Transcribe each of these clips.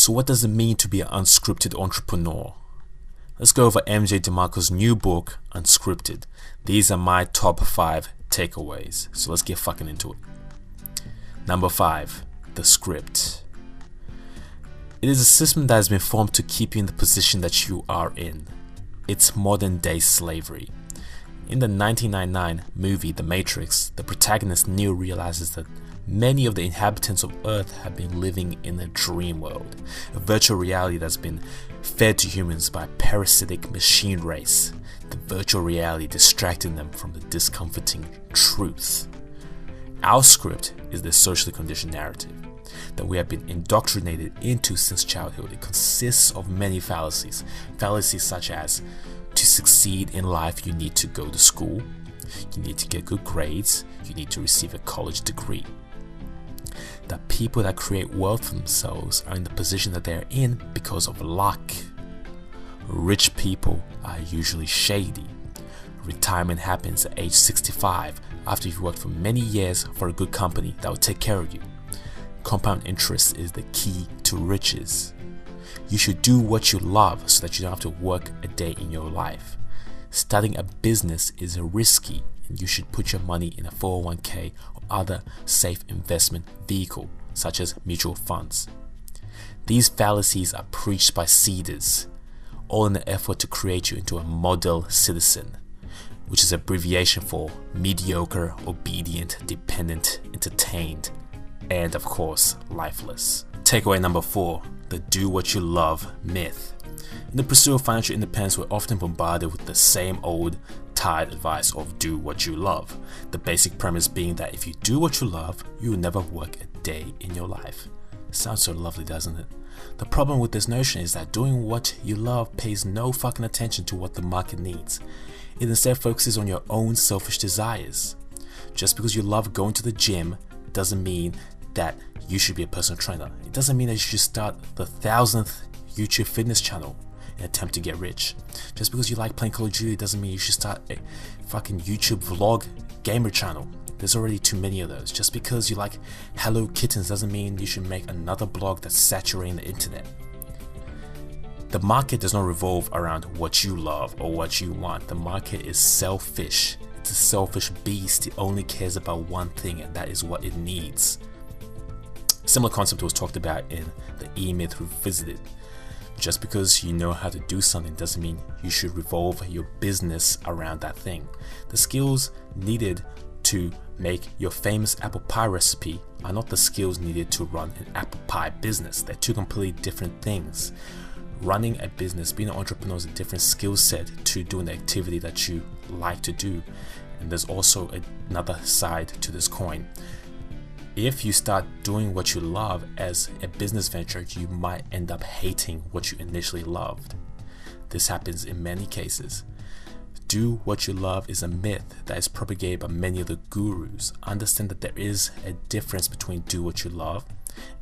So what does it mean to be an unscripted entrepreneur? Let's go over MJ DeMarco's new book, Unscripted. These are my top 5 takeaways. So let's get fucking into it. Number 5, the script. It is a system that has been formed to keep you in the position that you are in. It's modern day slavery. In the 1999 movie The Matrix, the protagonist Neo realizes that many of the inhabitants of Earth have been living in a dream world, a virtual reality that's been fed to humans by a parasitic machine race, the virtual reality distracting them from the discomforting truth. Our script is the socially conditioned narrative that we have been indoctrinated into since childhood. It consists of many fallacies. Fallacies such as, to succeed in life you need to go to school, you need to get good grades, you need to receive a college degree. The people that create wealth for themselves are in the position that they're in because of luck. Rich people are usually shady. Retirement happens at age 65 after you've worked for many years for a good company that will take care of you. Compound interest is the key to riches. You should do what you love so that you don't have to work a day in your life. Starting a business is risky, and you should put your money in a 401k or other safe investment vehicle such as mutual funds. These fallacies are preached by seeders, all in the effort to create you into a model citizen, which is abbreviation for mediocre, obedient, dependent, entertained, and of course, lifeless. Takeaway number 4, the do what you love myth. In the pursuit of financial independence, we're often bombarded with the same old tired advice of do what you love. The basic premise being that if you do what you love, you will never work a day in your life. Sounds so lovely, doesn't it? The problem with this notion is that doing what you love pays no fucking attention to what the market needs. It instead focuses on your own selfish desires. Just because you love going to the gym doesn't mean that you should be a personal trainer. It doesn't mean that you should start the 1000th YouTube fitness channel and attempt to get rich. Just because you like playing Call of Duty doesn't mean you should start a fucking YouTube vlog gamer channel. There's already too many of those. Just because you like Hello Kittens doesn't mean you should make another blog that's saturating the internet. The market does not revolve around what you love or what you want. The market is selfish. It's a selfish beast. It only cares about one thing, and that is what it needs. Similar concept was talked about in the E-Myth Revisited. Just because you know how to do something doesn't mean you should revolve your business around that thing. The skills needed to make your famous apple pie recipe are not the skills needed to run an apple pie business. They're two completely different things. Running a business, being an entrepreneur, is a different skill set to doing the activity that you like to do. And there's also another side to this coin. If you start doing what you love as a business venture, you might end up hating what you initially loved. This happens in many cases. Do what you love is a myth that is propagated by many of the gurus. Understand that there is a difference between do what you love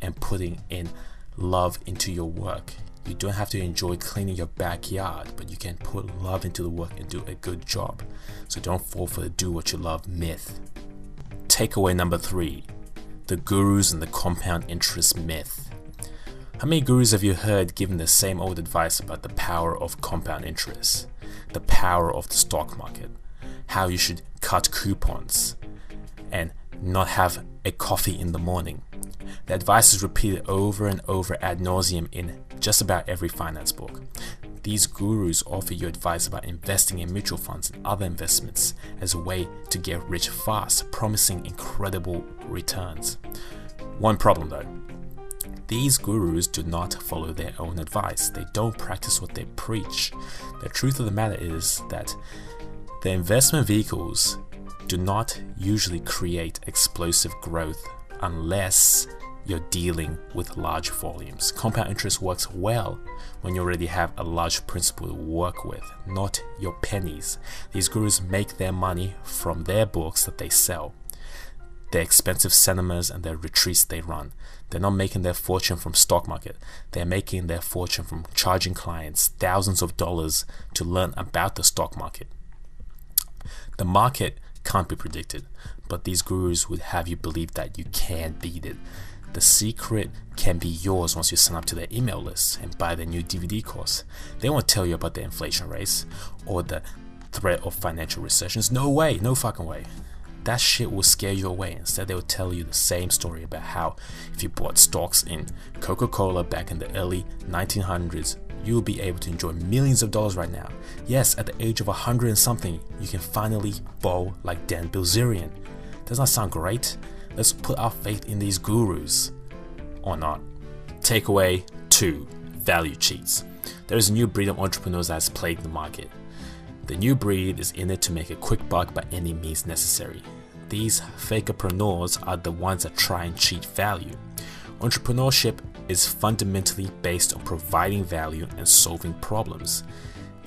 and putting in love into your work. You don't have to enjoy cleaning your backyard, but you can put love into the work and do a good job. So don't fall for the do what you love myth. Takeaway number 3. The gurus and the compound interest myth. How many gurus have you heard giving the same old advice about the power of compound interest, the power of the stock market, how you should cut coupons and not have a coffee in the morning? The advice is repeated over and over ad nauseum in just about every finance book. These gurus offer you advice about investing in mutual funds and other investments as a way to get rich fast, promising incredible returns. One problem though, these gurus do not follow their own advice. They don't practice what they preach. The truth of the matter is that the investment vehicles do not usually create explosive growth unless you're dealing with large volumes. Compound interest works well when you already have a large principal to work with, not your pennies. These gurus make their money from their books that they sell, their expensive cinemas and their retreats they run. They're not making their fortune from stock market. They're making their fortune from charging clients thousands of dollars to learn about the stock market. The market can't be predicted, but these gurus would have you believe that you can beat it. The secret can be yours once you sign up to their email list and buy their new DVD course. They won't tell you about the inflation rates or the threat of financial recessions. No way, no fucking way. That shit will scare you away. Instead, they will tell you the same story about how if you bought stocks in Coca-Cola back in the early 1900s, you will be able to enjoy millions of dollars right now. Yes, at the age of 100 and something, you can finally bowl like Dan Bilzerian. Doesn't that sound great? Let's put our faith in these gurus. Or not. Takeaway 2. Value cheats. There is a new breed of entrepreneurs that has plagued the market. The new breed is in it to make a quick buck by any means necessary. These fakerpreneurs are the ones that try and cheat value. Entrepreneurship is fundamentally based on providing value and solving problems.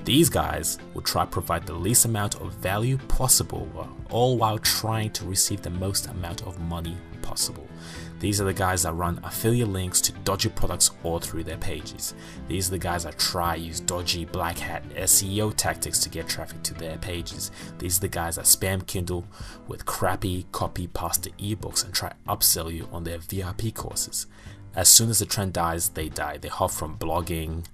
These guys will try to provide the least amount of value possible, all while trying to receive the most amount of money possible. These are the guys that run affiliate links to dodgy products all through their pages. These are the guys that try to use dodgy black hat SEO tactics to get traffic to their pages. These are the guys that spam Kindle with crappy copy pasta ebooks and try to upsell you on their VIP courses. As soon as the trend dies, they die. They hop from blogging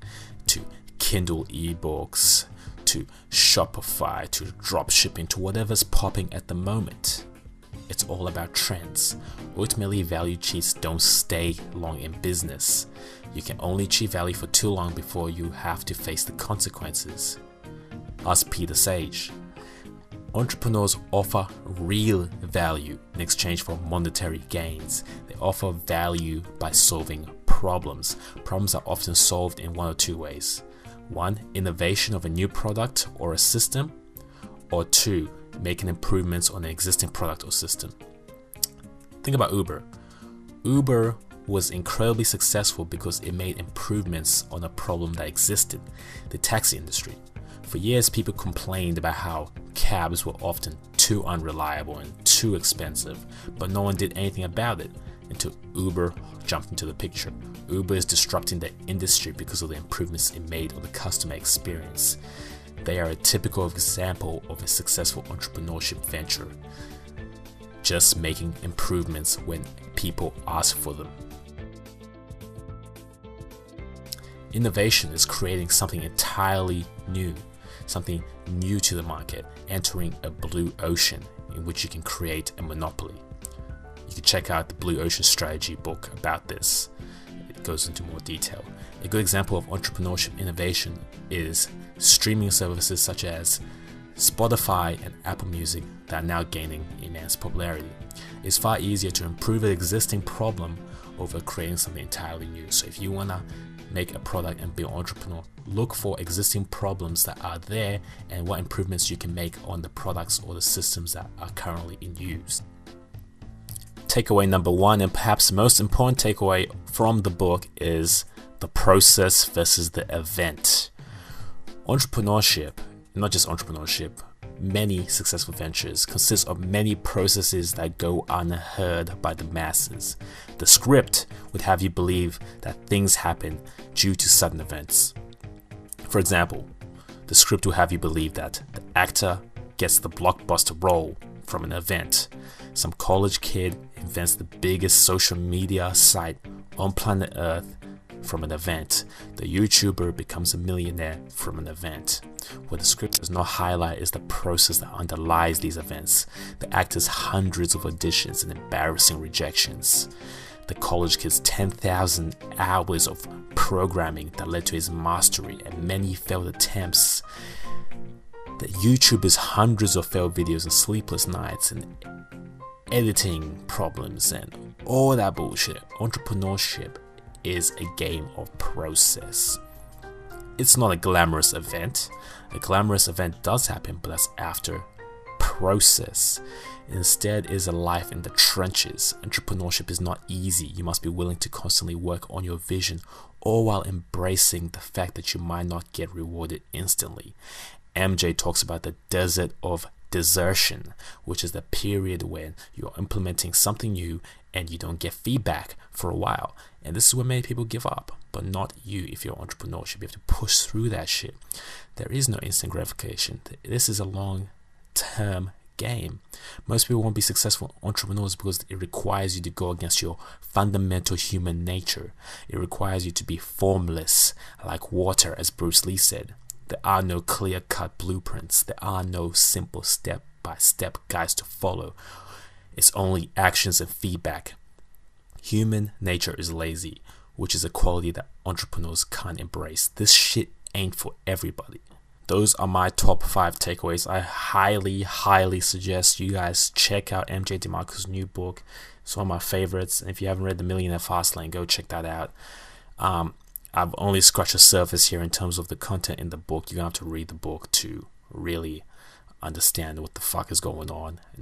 to Kindle ebooks to Shopify to dropshipping to whatever's popping at the moment. It's all about trends. Ultimately, value cheats don't stay long in business. You can only cheat value for too long before you have to face the consequences. Ask Peter Sage. Entrepreneurs offer real value in exchange for monetary gains. They offer value by solving problems. Problems are often solved in one or two ways. 1. Innovation of a new product or a system. Or 2. Making improvements on an existing product or system. Think about Uber. Uber was incredibly successful because it made improvements on a problem that existed, the taxi industry. For years, people complained about how cabs were often too unreliable and too expensive, but no one did anything about it until Uber jumped into the picture. Uber is disrupting the industry because of the improvements it made on the customer experience. They are a typical example of a successful entrepreneurship venture, just making improvements when people ask for them. Innovation is creating something entirely new, something new to the market, entering a blue ocean in which you can create a monopoly. You can check out the Blue Ocean Strategy book about this. It goes into more detail. A good example of entrepreneurship innovation is streaming services such as Spotify and Apple Music that are now gaining immense popularity. It's far easier to improve an existing problem over creating something entirely new. So if you want to make a product and be an entrepreneur, look for existing problems that are there and what improvements you can make on the products or the systems that are currently in use. Takeaway number 1, and perhaps the most important takeaway from the book, is the process versus the event. Entrepreneurship, not just entrepreneurship, many successful ventures consist of many processes that go unheard by the masses. The script would have you believe that things happen due to sudden events. For example, the script will have you believe that the actor gets the blockbuster role from an event. Some college kid invents the biggest social media site on planet Earth from an event. The YouTuber becomes a millionaire from an event. What the script does not highlight is the process that underlies these events. The actor's hundreds of auditions and embarrassing rejections. The college kid's 10,000 hours of programming that led to his mastery and many failed attempts. The YouTuber's hundreds of failed videos and sleepless nights and editing problems and all that bullshit. Entrepreneurship is a game of process. It's not a glamorous event. A glamorous event does happen, but that's after process. Instead is a life in the trenches. Entrepreneurship is not easy. You must be willing to constantly work on your vision, all while embracing the fact that you might not get rewarded instantly. MJ talks about the desert of desertion, which is the period when you're implementing something new and you don't get feedback for a while. And this is where many people give up, but not you. If you're entrepreneurship, you have to push through that shit. There is no instant gratification. This is a long-term game. Most people won't be successful entrepreneurs because it requires you to go against your fundamental human nature. It requires you to be formless, like water, as Bruce Lee said. There are no clear-cut blueprints. There are no simple step-by-step guides to follow. It's only actions and feedback. Human nature is lazy, which is a quality that entrepreneurs can't embrace. This shit ain't for everybody. Those are my top 5 takeaways. I highly suggest you guys check out MJ DeMarco's new book. It's one of my favorites. And if you haven't read The Millionaire Fastlane, go check that out. I've only scratched the surface here in terms of the content in the book. You're going to have to read the book to really understand what the fuck is going on.